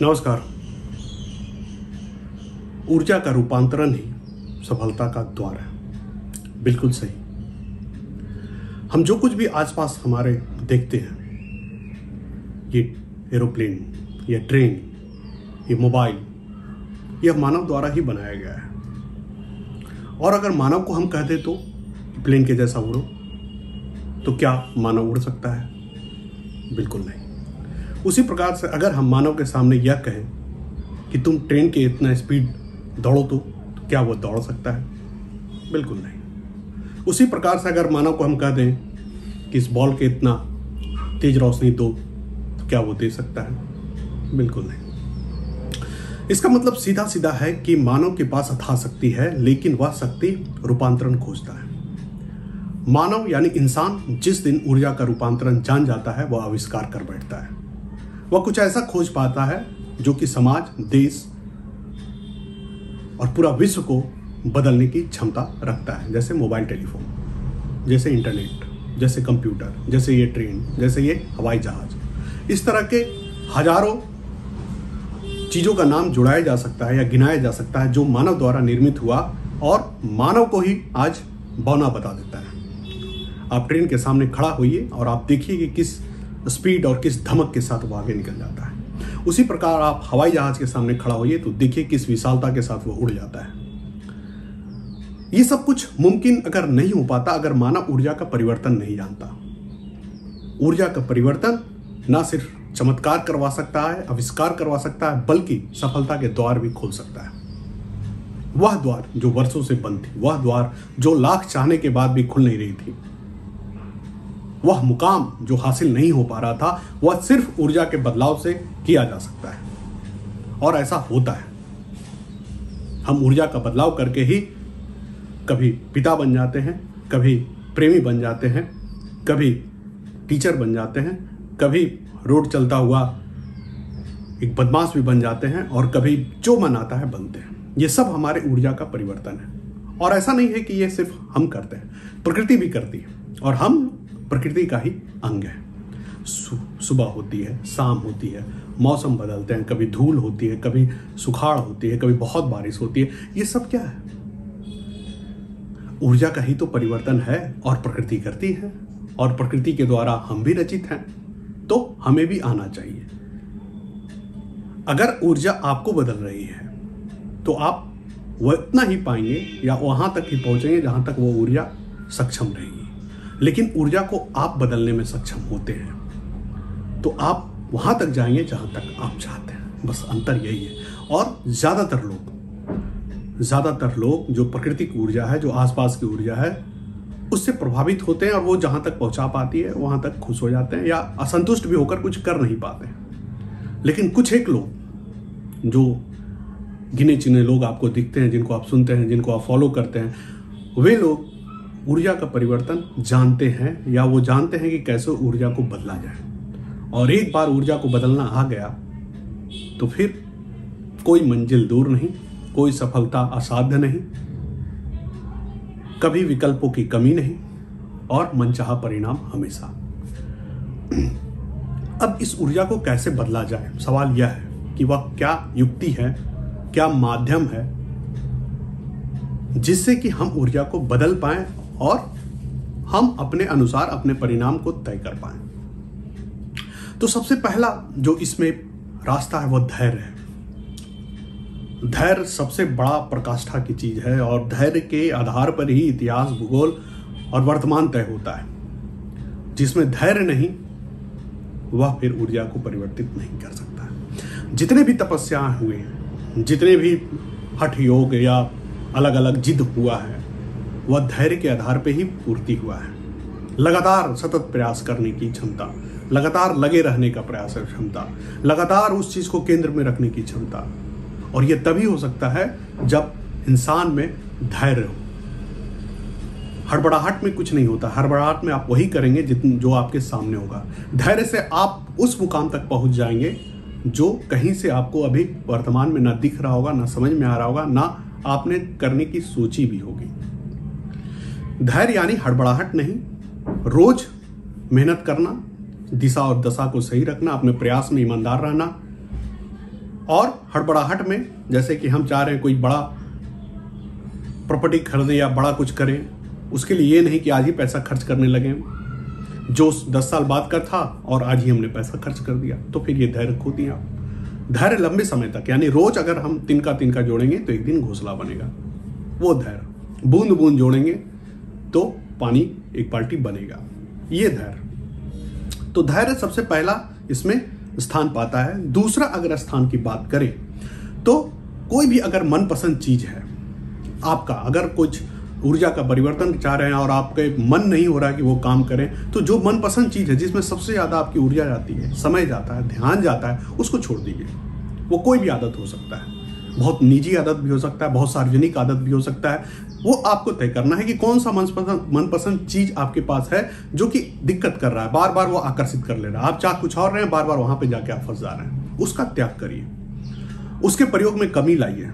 नमस्कार। ऊर्जा का रूपांतरण ही सफलता का द्वार है। बिल्कुल सही। हम जो कुछ भी आसपास हमारे देखते हैं, ये एरोप्लेन, ये ट्रेन, ये मोबाइल, यह मानव द्वारा ही बनाया गया है। और अगर मानव को हम कह दें तो प्लेन के जैसा उड़ो, तो क्या मानव उड़ सकता है? बिल्कुल नहीं। उसी प्रकार से अगर हम मानव के सामने यह कहें कि तुम ट्रेन के इतना स्पीड दौड़ो तो क्या वो दौड़ सकता है? बिल्कुल नहीं। उसी प्रकार से अगर मानव को हम कह दें कि इस बॉल के इतना तेज रोशनी दो तो क्या वो दे सकता है? बिल्कुल नहीं। इसका मतलब सीधा सीधा है कि मानव के पास अथाह शक्ति है, लेकिन वह शक्ति रूपांतरण खोजता है। मानव यानी इंसान जिस दिन ऊर्जा का रूपांतरण जान जाता है, वह आविष्कार कर बैठता है। वह कुछ ऐसा खोज पाता है जो कि समाज, देश और पूरा विश्व को बदलने की क्षमता रखता है। जैसे मोबाइल टेलीफोन, जैसे इंटरनेट, जैसे कंप्यूटर, जैसे ये ट्रेन, जैसे ये हवाई जहाज। इस तरह के हजारों चीज़ों का नाम जुड़ाया जा सकता है या गिनाया जा सकता है जो मानव द्वारा निर्मित हुआ और मानव को ही आज बौना बता देता है। आप ट्रेन के सामने खड़ा होइए और आप देखिए कि किस स्पीड और किस धमक के साथ वो आगे निकल जाता है। उसी प्रकार आप हवाई जहाज के सामने खड़ा होइए तो देखिए किस विशालता के साथ वो उड़ जाता है। ये सब कुछ मुमकिन अगर नहीं हो पाता अगर मानव ऊर्जा का परिवर्तन नहीं जानता। ऊर्जा का परिवर्तन ना सिर्फ चमत्कार करवा सकता है, आविष्कार करवा सकता है, बल्कि सफलता के द्वार भी खोल सकता है। वह द्वार जो वर्षों से बंद थी, वह द्वार जो लाख चाहने के बाद भी खुल नहीं रही थी, वह मुकाम जो हासिल नहीं हो पा रहा था, वह सिर्फ ऊर्जा के बदलाव से किया जा सकता है। और ऐसा होता है। हम ऊर्जा का बदलाव करके ही कभी पिता बन जाते हैं, कभी प्रेमी बन जाते हैं, कभी टीचर बन जाते हैं, कभी रोड चलता हुआ एक बदमाश भी बन जाते हैं, और कभी जो मन आता है बनते हैं। ये सब हमारे ऊर्जा का परिवर्तन है। और ऐसा नहीं है कि ये सिर्फ हम करते हैं, प्रकृति भी करती है और हम प्रकृति का ही अंग है। सुबह होती है, शाम होती है, मौसम बदलते हैं, कभी धूल होती है, कभी सुखाड़ होती है, कभी बहुत बारिश होती है। ये सब क्या है? ऊर्जा का ही तो परिवर्तन है और प्रकृति करती है, और प्रकृति के द्वारा हम भी रचित हैं, तो हमें भी आना चाहिए। अगर ऊर्जा आपको बदल रही है तो आप वह इतना ही पाएंगे या वहां तक ही पहुंचेंगे जहां तक वो ऊर्जा सक्षम रहेगी। लेकिन ऊर्जा को आप बदलने में सक्षम होते हैं तो आप वहां तक जाएंगे जहां तक आप चाहते हैं। बस अंतर यही है। और ज्यादातर लोग जो प्राकृतिक ऊर्जा है, जो आसपास की ऊर्जा है, उससे प्रभावित होते हैं और वो जहां तक पहुंचा पाती है वहां तक खुश हो जाते हैं या असंतुष्ट भी होकर कुछ कर नहीं पाते हैं। लेकिन कुछ एक लोग, जो गिने चुने लोग आपको दिखते हैं, जिनको आप सुनते हैं, जिनको आप फॉलो करते हैं, वे लोग ऊर्जा का परिवर्तन जानते हैं, या वो जानते हैं कि कैसे ऊर्जा को बदला जाए। और एक बार ऊर्जा को बदलना आ गया तो फिर कोई मंजिल दूर नहीं, कोई सफलता असाध्य नहीं, कभी विकल्पों की कमी नहीं, और मनचाहा परिणाम हमेशा। अब इस ऊर्जा को कैसे बदला जाए? सवाल यह है कि वह क्या युक्ति है, क्या माध्यम है जिससे कि हम ऊर्जा को बदल पाएं और हम अपने अनुसार अपने परिणाम को तय कर पाएं। तो सबसे पहला जो इसमें रास्ता है वह धैर्य है। धैर्य सबसे बड़ा प्रकाष्ठा की चीज है, और धैर्य के आधार पर ही इतिहास, भूगोल और वर्तमान तय होता है। जिसमें धैर्य नहीं, वह फिर ऊर्जा को परिवर्तित नहीं कर सकता है। जितने भी तपस्याएं हुए हैं, जितने भी हठ योग या अलग अलग जिद हुआ है, वह धैर्य के आधार पे ही पूर्ति हुआ है। लगातार सतत प्रयास करने की क्षमता, लगातार लगे रहने का प्रयास है क्षमता, लगातार उस चीज को केंद्र में रखने की क्षमता। और यह तभी हो सकता है जब इंसान में धैर्य हो। हड़बड़ाहट में कुछ नहीं होता। हड़बड़ाहट में आप वही करेंगे जो आपके सामने होगा। धैर्य से आप उस मुकाम तक पहुंच जाएंगे जो कहीं से आपको अभी वर्तमान में ना दिख रहा होगा, ना समझ में आ रहा होगा, ना आपने करने की सोची भी होगी। धैर्य यानी हड़बड़ाहट नहीं, रोज मेहनत करना, दिशा और दशा को सही रखना, अपने प्रयास में ईमानदार रहना, और हड़बड़ाहट में, जैसे कि हम चाह रहे हैं कोई बड़ा प्रॉपर्टी खरीदें या बड़ा कुछ करें, उसके लिए ये नहीं कि आज ही पैसा खर्च करने लगे, जो 10 साल बाद का था और आज ही हमने पैसा खर्च कर दिया, तो फिर ये धैर्य खो दिया। धैर्य लंबे समय तक, यानी रोज अगर हम तिनका तिनका जोड़ेंगे तो एक दिन घोंसला बनेगा। वो धैर्य बूंद बूंद जोड़ेंगे तो पानी एक बाल्टी बनेगा, ये धैर्य। तो धैर्य सबसे पहला इसमें स्थान पाता है। दूसरा अगर स्थान की बात करें तो कोई भी अगर मनपसंद चीज है आपका, अगर कुछ ऊर्जा का परिवर्तन चाह रहे हैं और आपके मन नहीं हो रहा कि वो काम करें, तो जो मनपसंद चीज है जिसमें सबसे ज्यादा आपकी ऊर्जा जाती है, समय जाता है, ध्यान जाता है, उसको छोड़ दीजिए। वो कोई भी आदत हो सकता है, बहुत निजी आदत भी हो सकता है, बहुत सार्वजनिक आदत भी हो सकता है। वो आपको तय करना है कि कौन सा मनपसंद चीज आपके पास है जो कि दिक्कत कर रहा है, बार बार वो आकर्षित कर ले रहा है। आप चाह कुछ और रहे हैं, बार बार वहां पे जाके आप फंस जा रहे हैं। उसका त्याग करिए, उसके प्रयोग में कमी लाइए।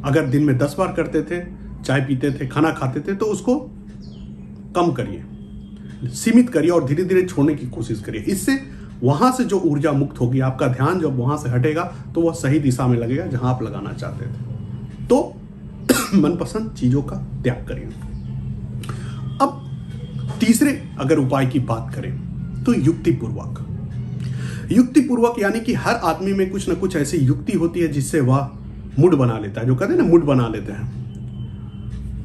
अगर दिन में 10 बार करते थे, चाय पीते थे, खाना खाते थे, तो उसको कम करिए, सीमित करिए और धीरे धीरे छोड़ने की कोशिश करिए। इससे वहां से जो ऊर्जा मुक्त होगी, आपका ध्यान जब वहां से हटेगा तो वह सही दिशा में लगेगा जहां आप लगाना चाहते थे। तो मनपसंद चीजों का त्याग करिए। अब तीसरे अगर उपाय की बात करें तो युक्तिपूर्वक यानी कि हर आदमी में कुछ ना कुछ ऐसी युक्ति होती है जिससे वह मूड बना लेता है, जो कहते हैं ना मूड बना लेते हैं।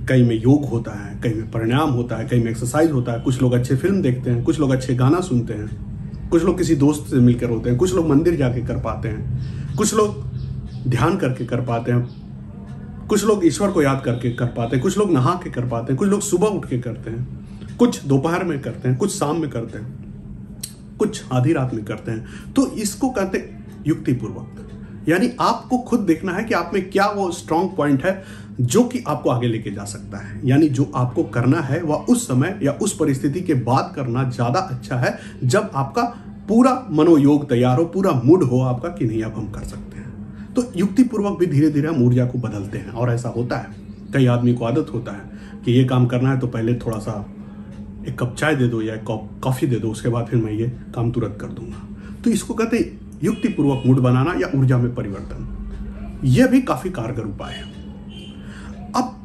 कई में योग होता है, कई में प्राणायाम होता है, कई में एक्सरसाइज होता है, कुछ लोग अच्छे फिल्म देखते हैं, कुछ लोग अच्छे गाना सुनते हैं, कुछ लोग किसी दोस्त से मिलकर होते हैं, कुछ लोग मंदिर जाके कर पाते हैं, कुछ लोग ध्यान करके कर पाते हैं, कुछ लोग ईश्वर को याद करके कर पाते हैं, कुछ लोग नहा के कर पाते हैं, कुछ लोग सुबह उठ के करते हैं, कुछ दोपहर में करते हैं, कुछ शाम में करते हैं, कुछ आधी रात में करते हैं। तो इसको कहते हैं युक्तिपूर्वक, यानी आपको खुद देखना है कि आप में क्या वो स्ट्रांग पॉइंट है जो कि आपको आगे लेके जा सकता है। यानी जो आपको करना है वह उस समय या उस परिस्थिति के बाद करना ज्यादा अच्छा है, जब आपका पूरा मनोयोग तैयार हो, पूरा मूड हो आपका कि नहीं अब हम कर सकते हैं। तो युक्तिपूर्वक भी धीरे धीरे हम ऊर्जा को बदलते हैं। और ऐसा होता है, कई आदमी को आदत होता है कि ये काम करना है तो पहले थोड़ा सा एक कप चाय दे दो या एक कप कॉफी दे दो, उसके बाद फिर मैं ये काम तुरंत कर दूंगा। तो इसको कहते हैं युक्तिपूर्वक मूड बनाना या ऊर्जा में परिवर्तन। यह भी काफी कारगर उपाय है। अब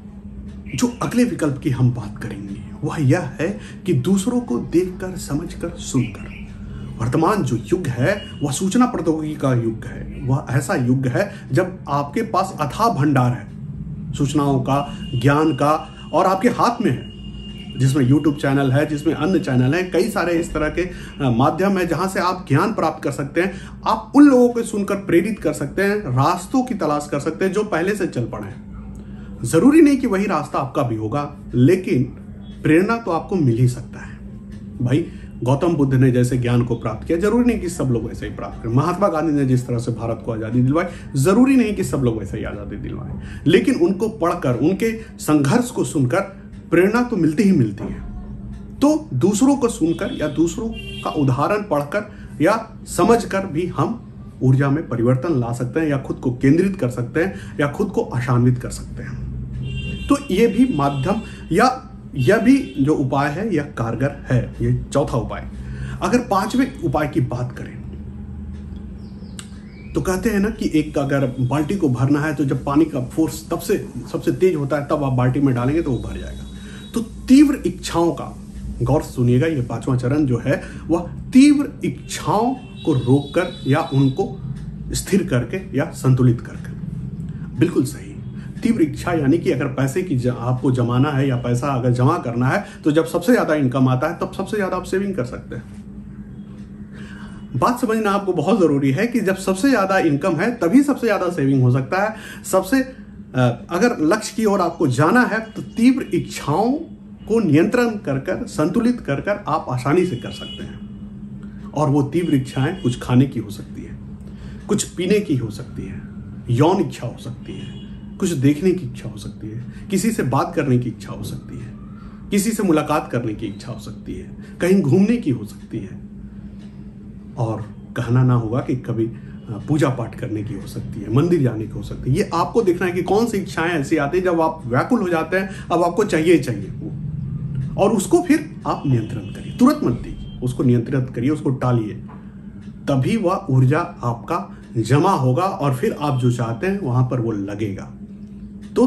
जो अगले विकल्प की हम बात करेंगे वह यह है कि दूसरों को देखकर, समझकर, सुनकर। वर्तमान जो युग है वह सूचना प्रौद्योगिकी का युग है। वह ऐसा युग है जब आपके पास अथाह भंडार है सूचनाओं का, ज्ञान का, और आपके हाथ में है, जिसमें YouTube चैनल है, जिसमें अन्य चैनल है, कई सारे इस तरह के माध्यम है जहां से आप ज्ञान प्राप्त कर सकते हैं। आप उन लोगों को सुनकर प्रेरित कर सकते हैं, रास्तों की तलाश कर सकते हैं जो पहले से चल पड़े हैं। जरूरी नहीं कि वही रास्ता आपका भी होगा, लेकिन प्रेरणा तो आपको मिल ही सकता है। भाई गौतम बुद्ध ने जैसे ज्ञान को प्राप्त किया, जरूरी नहीं कि सब लोग वैसे ही प्राप्त करें। महात्मा गांधी ने जिस तरह से भारत को आजादी दिलवाई, जरूरी नहीं कि सब लोग वैसे ही आजादी दिलवाएं, लेकिन उनको पढ़कर, उनके संघर्ष को सुनकर प्रेरणा तो मिलती ही मिलती है। तो दूसरों को सुनकर या दूसरों का उदाहरण पढ़कर या समझकर भी हम ऊर्जा में परिवर्तन ला सकते हैं, या खुद को केंद्रित कर सकते हैं, या खुद को आशान्वित कर सकते हैं। तो ये भी माध्यम या यह भी जो उपाय है यह कारगर है। ये चौथा उपाय। अगर पांचवें उपाय की बात करें तो कहते हैं ना कि एक अगर बाल्टी को भरना है तो जब पानी का फोर्स तब से सबसे तेज होता है, तब आप बाल्टी में डालेंगे तो वो भर जाएगा। तो तीव्र इच्छाओं का, गौर से सुनिएगा, ये पांचवा चरण जो है वह तीव्र इच्छाओं को रोककर या उनको स्थिर करके या संतुलित करके। बिल्कुल सही। तीव्र इच्छा यानी कि अगर पैसे की आपको जमाना है या पैसा अगर जमा करना है तो जब सबसे ज्यादा इनकम आता है तब सबसे ज्यादा आप सेविंग कर सकते हैं। बात समझना आपको बहुत जरूरी है कि जब सबसे ज्यादा इनकम है तभी सबसे ज्यादा सेविंग हो सकता है। सबसे अगर लक्ष्य की ओर आपको जाना है तो तीव्र इच्छाओं को नियंत्रण कर संतुलित कर आप आसानी से कर सकते हैं। और वो तीव्र इच्छाएं कुछ खाने की हो सकती है, कुछ पीने की हो सकती है, यौन इच्छा हो सकती है, कुछ देखने की इच्छा हो सकती है, किसी से बात करने की इच्छा हो सकती है, किसी से मुलाकात करने की इच्छा हो सकती है, कहीं घूमने की हो सकती है, और कहना ना होगा कि कभी पूजा पाठ करने की हो सकती है, मंदिर जाने की हो सकती है। ये आपको देखना है कि कौन सी इच्छाएं ऐसी आती है जब आप व्याकुल हो जाते हैं, अब आपको चाहिए वो, और उसको फिर आप नियंत्रण करिए। तुरंत मत दीजिए, उसको नियंत्रित करिए, उसको टालिए, तभी वह ऊर्जा आपका जमा होगा और फिर आप जो चाहते हैं वहां पर वो लगेगा। तो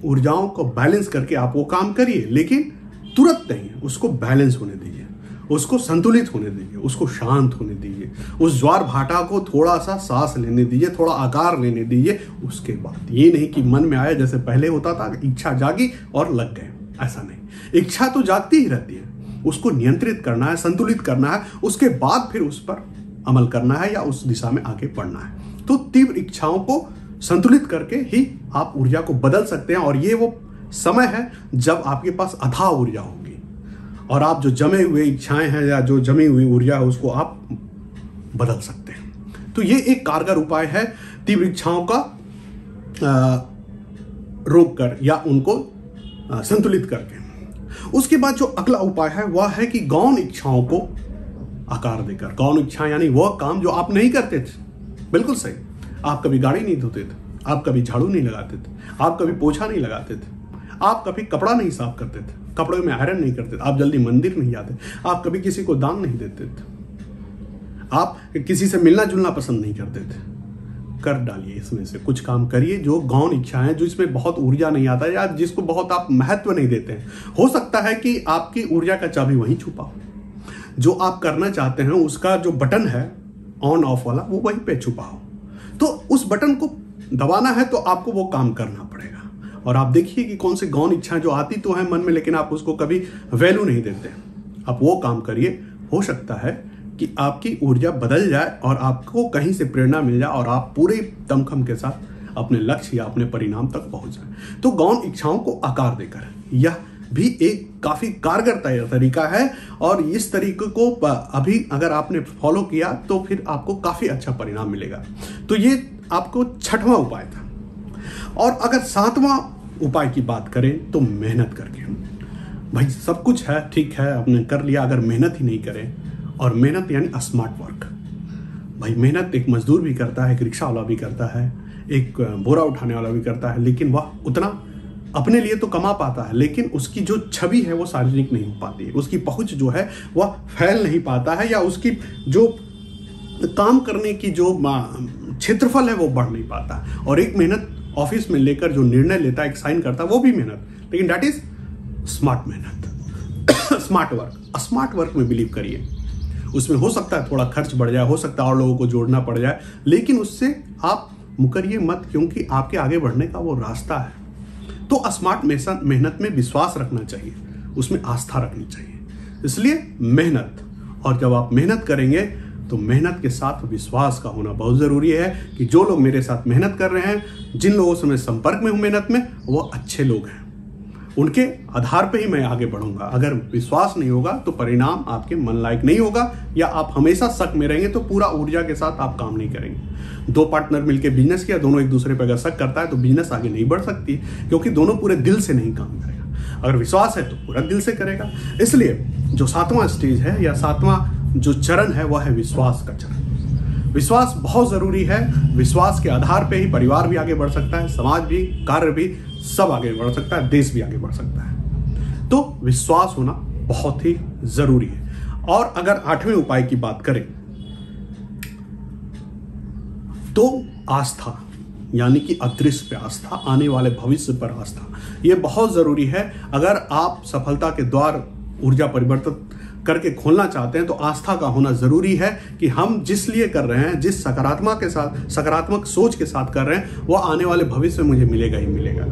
ऊर्जाओं को बैलेंस करके आप वो काम करिए, लेकिन तुरंत नहीं, उसको बैलेंस होने दीजिए, उसको संतुलित होने दीजिए, उसको शांत होने दीजिए, उस ज्वार भाटा को थोड़ा सा सांस लेने दीजिए, थोड़ा आकार लेने दीजिए। उसके बाद ये नहीं कि मन में आया जैसे पहले होता था, इच्छा जागी और लग गए, ऐसा नहीं। इच्छा तो जागती ही रहती है, उसको नियंत्रित करना है, संतुलित करना है, उसके बाद फिर उस पर अमल करना है या उस दिशा में आगे बढ़ना है। तो तीव्र इच्छाओं को संतुलित करके ही आप ऊर्जा को बदल सकते हैं, और ये वो समय है जब आपके पास अथाह ऊर्जा होगी और आप जो जमे हुए इच्छाएं हैं या जो जमी हुई ऊर्जा है उसको आप बदल सकते हैं। तो ये एक कारगर उपाय है तीव्र इच्छाओं का रोक कर या उनको संतुलित करके। उसके बाद जो अगला उपाय है वह है कि गौण इच्छाओं को आकार देकर। गौण इच्छा यानी वह काम जो आप नहीं करते थे, बिल्कुल सही। आप कभी गाड़ी नहीं धोते थे, आप कभी झाड़ू नहीं लगाते थे, आप कभी पोछा नहीं लगाते थे, आप कभी कपड़ा नहीं साफ करते थे, कपड़े में आयरन नहीं करते थे, आप जल्दी मंदिर नहीं जाते, आप कभी किसी को दान नहीं देते थे, आप किसी से मिलना जुलना पसंद नहीं करते थे। कर डालिए, इसमें से कुछ काम करिए जो गौण इच्छा है, जो इसमें बहुत ऊर्जा नहीं आता या जिसको बहुत आप महत्व नहीं देते हैं। हो सकता है कि आपकी ऊर्जा का चाबी वहीं छुपा हो, जो आप करना चाहते हैं उसका जो बटन है ऑन ऑफ वाला वो वहीं पे छुपा हो। तो उस बटन को दबाना है तो आपको वो काम करना पड़ेगा। और आप देखिए कि कौन सी गौण इच्छाएं जो आती तो है मन में, लेकिन आप उसको कभी वैल्यू नहीं देते। आप वो काम करिए, हो सकता है कि आपकी ऊर्जा बदल जाए और आपको कहीं से प्रेरणा मिल जाए और आप पूरे दमखम के साथ अपने लक्ष्य या अपने परिणाम तक पहुंच जाए। तो गौण इच्छाओं को आकार देकर, यह भी एक काफी कारगर तरीका है, और इस तरीके को अभी अगर आपने फॉलो किया तो फिर आपको काफी अच्छा परिणाम मिलेगा। तो ये आपको 6वां उपाय था। और अगर 7वां उपाय की बात करें तो मेहनत करके। भाई सब कुछ है, ठीक है, आपने कर लिया, अगर मेहनत ही नहीं करें, और मेहनत यानी स्मार्ट वर्क। भाई मेहनत एक मजदूर भी करता है, एक रिक्शा वाला भी करता है, एक बोरा उठाने वाला भी करता है, लेकिन वह उतना अपने लिए तो कमा पाता है, लेकिन उसकी जो छवि है वो सार्वजनिक नहीं हो पाती है, उसकी पहुंच जो है वह फैल नहीं पाता है, या उसकी जो काम करने की जो क्षेत्रफल है वो बढ़ नहीं पाता। और एक मेहनत ऑफिस में लेकर जो निर्णय लेता है, एक साइन करता है, वो भी मेहनत, लेकिन दैट इज स्मार्ट मेहनत, स्मार्ट वर्क। स्मार्ट वर्क में बिलीव करिए। उसमें हो सकता है थोड़ा खर्च बढ़ जाए, हो सकता है और लोगों को जोड़ना पड़ जाए, लेकिन उससे आप मुकरिए मत, क्योंकि आपके आगे बढ़ने का वो रास्ता है। तो स्मार्ट मेहनत में विश्वास रखना चाहिए, उसमें आस्था रखनी चाहिए। इसलिए मेहनत, और जब आप मेहनत करेंगे तो मेहनत के साथ विश्वास का होना बहुत जरूरी है कि जो लोग मेरे साथ मेहनत कर रहे हैं, जिन लोगों से मैं संपर्क में हूं मेहनत में, वो अच्छे लोग हैं, उनके आधार पे ही मैं आगे बढ़ूंगा। अगर विश्वास नहीं होगा तो परिणाम आपके मन लायक नहीं होगा, या आप हमेशा शक में रहेंगे तो पूरा ऊर्जा के साथ आप काम नहीं करेंगे। 2 पार्टनर मिलकर बिजनेस किया, दोनों एक दूसरे पर अगर शक करता है तो बिजनेस आगे नहीं बढ़ सकती, क्योंकि दोनों पूरे दिल से नहीं काम करेगा। अगर विश्वास है तो पूरा दिल से करेगा। इसलिए जो 7वां स्टेज है या 7वां जो चरण है वह है विश्वास का चरण। विश्वास बहुत जरूरी है। विश्वास के आधार पे ही परिवार भी आगे बढ़ सकता है, समाज भी, कार्य भी, सब आगे बढ़ सकता है, देश भी आगे बढ़ सकता है। तो विश्वास होना बहुत ही जरूरी है। और अगर 8वें उपाय की बात करें तो आस्था, यानी कि अदृश्य पे आस्था, आने वाले भविष्य पर आस्था, यह बहुत जरूरी है। अगर आप सफलता के द्वार ऊर्जा परिवर्तित करके खोलना चाहते हैं तो आस्था का होना जरूरी है कि हम जिस लिए कर रहे हैं, जिस सकारात्मक सोच के साथ कर रहे हैं, वो आने वाले भविष्य में मुझे मिलेगा ही मिलेगा।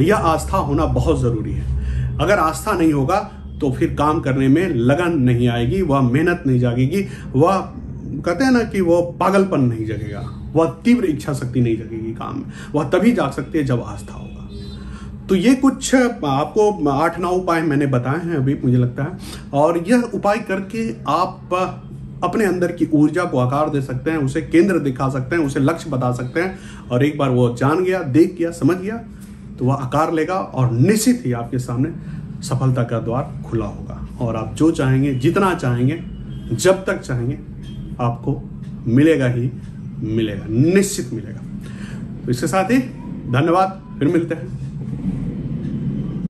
यह आस्था होना बहुत जरूरी है। अगर आस्था नहीं होगा तो फिर काम करने में लगन नहीं आएगी, वह मेहनत नहीं जागेगी, वह कहते हैं ना कि वह पागलपन नहीं जगेगा, वह तीव्र इच्छा शक्ति नहीं जगेगी काम में। वह तभी जाग सकती है जब आस्था होगा। तो ये कुछ आपको 8-9 उपाय मैंने बताए हैं अभी, मुझे लगता है, और यह उपाय करके आप अपने अंदर की ऊर्जा को आकार दे सकते हैं, उसे केंद्र दिखा सकते हैं, उसे लक्ष्य बता सकते हैं। और एक बार वो जान गया, देख गया, समझ गया तो वह आकार लेगा और निश्चित ही आपके सामने सफलता का द्वार खुला होगा। और आप जो चाहेंगे, जितना चाहेंगे, जब तक चाहेंगे, आपको मिलेगा ही मिलेगा, निश्चित मिलेगा। तो इसके साथ ही धन्यवाद, फिर मिलते हैं।